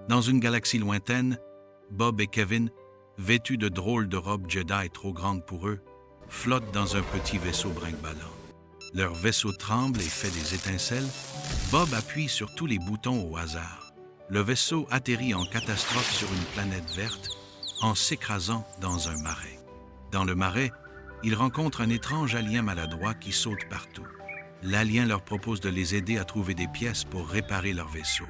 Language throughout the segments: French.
Dans une galaxie lointaine, Bob et Kevin, vêtus de drôles de robes Jedi trop grandes pour eux, flottent dans un petit vaisseau brinque-ballant. Leur vaisseau tremble et fait des étincelles. Bob appuie sur tous les boutons au hasard. Le vaisseau atterrit en catastrophe sur une planète verte en s'écrasant dans un marais. Dans le marais, ils rencontrent un étrange alien maladroit qui saute partout. L'alien leur propose de les aider à trouver des pièces pour réparer leur vaisseau.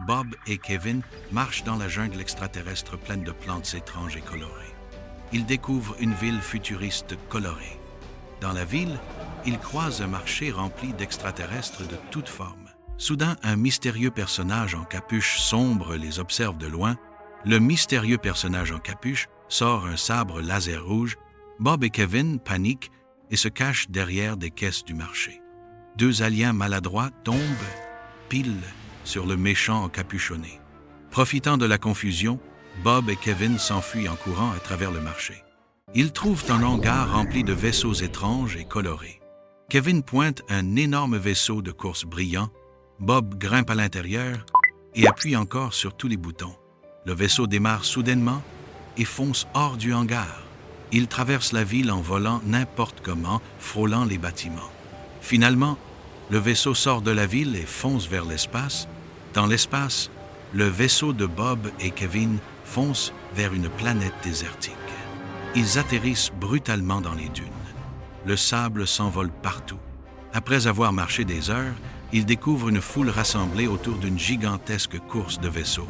Bob et Kevin marchent dans la jungle extraterrestre pleine de plantes étranges et colorées. Ils découvrent une ville futuriste colorée. Dans la ville, ils croisent un marché rempli d'extraterrestres de toutes formes. Soudain, un mystérieux personnage en capuche sombre les observe de loin. Le mystérieux personnage en capuche sort un sabre laser rouge. Bob et Kevin paniquent et se cachent derrière des caisses du marché. Deux aliens maladroits tombent pile sur le méchant encapuchonné. Profitant de la confusion, Bob et Kevin s'enfuient en courant à travers le marché. Ils trouvent un hangar rempli de vaisseaux étranges et colorés. Kevin pointe un énorme vaisseau de course brillant. Bob grimpe à l'intérieur et appuie encore sur tous les boutons. Le vaisseau démarre soudainement et fonce hors du hangar. Il traverse la ville en volant n'importe comment, frôlant les bâtiments. Finalement, le vaisseau sort de la ville et fonce vers l'espace. Dans l'espace, le vaisseau de Bob et Kevin fonce vers une planète désertique. Ils atterrissent brutalement dans les dunes. Le sable s'envole partout. Après avoir marché des heures, ils découvrent une foule rassemblée autour d'une gigantesque course de vaisseaux.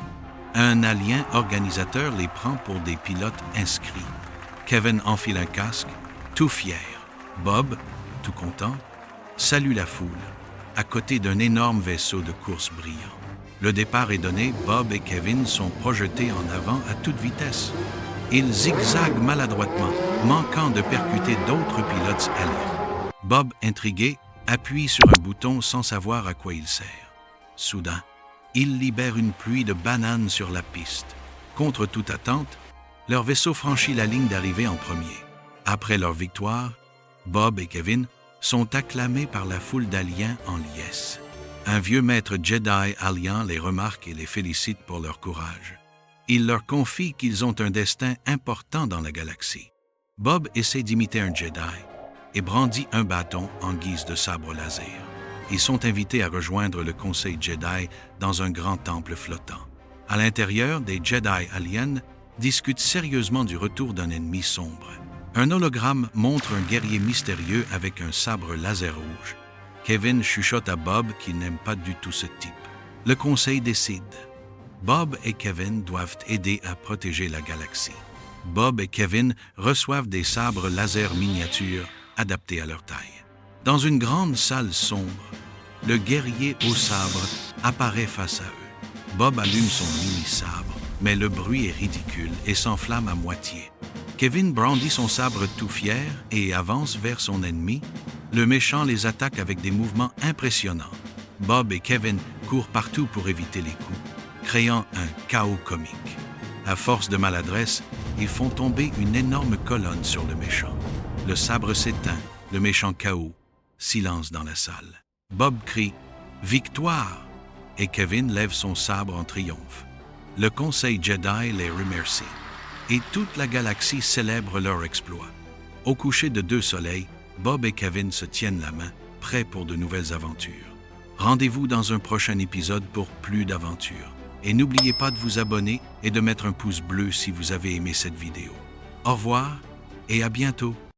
Un alien organisateur les prend pour des pilotes inscrits. Kevin enfile un casque, tout fier. Bob, tout content, salue la foule, à côté d'un énorme vaisseau de course brillant. Le départ est donné, Bob et Kevin sont projetés en avant à toute vitesse. Ils zigzaguent maladroitement, manquant de percuter d'autres pilotes aliens. Bob, intrigué, appuie sur un bouton sans savoir à quoi il sert. Soudain, il libère une pluie de bananes sur la piste. Contre toute attente, leur vaisseau franchit la ligne d'arrivée en premier. Après leur victoire, Bob et Kevin sont acclamés par la foule d'aliens en liesse. Un vieux maître Jedi alien les remarque et les félicite pour leur courage. Il leur confie qu'ils ont un destin important dans la galaxie. Bob essaie d'imiter un Jedi et brandit un bâton en guise de sabre laser. Ils sont invités à rejoindre le Conseil Jedi dans un grand temple flottant. À l'intérieur, des Jedi aliens discutent sérieusement du retour d'un ennemi sombre. Un hologramme montre un guerrier mystérieux avec un sabre laser rouge. Kevin chuchote à Bob qu'il n'aime pas du tout ce type. Le conseil décide. Bob et Kevin doivent aider à protéger la galaxie. Bob et Kevin reçoivent des sabres laser miniatures adaptés à leur taille. Dans une grande salle sombre, le guerrier au sabre apparaît face à eux. Bob allume son mini-sabre, mais le bruit est ridicule et s'enflamme à moitié. Kevin brandit son sabre tout fier et avance vers son ennemi. Le méchant les attaque avec des mouvements impressionnants. Bob et Kevin courent partout pour éviter les coups, créant un chaos comique. À force de maladresse, ils font tomber une énorme colonne sur le méchant. Le sabre s'éteint, le méchant KO. Silence dans la salle. Bob crie « Victoire !» et Kevin lève son sabre en triomphe. Le Conseil Jedi les remercie et toute la galaxie célèbre leur exploit. Au coucher de deux soleils, Bob et Kevin se tiennent la main, prêts pour de nouvelles aventures. Rendez-vous dans un prochain épisode pour plus d'aventures. Et n'oubliez pas de vous abonner et de mettre un pouce bleu si vous avez aimé cette vidéo. Au revoir et à bientôt.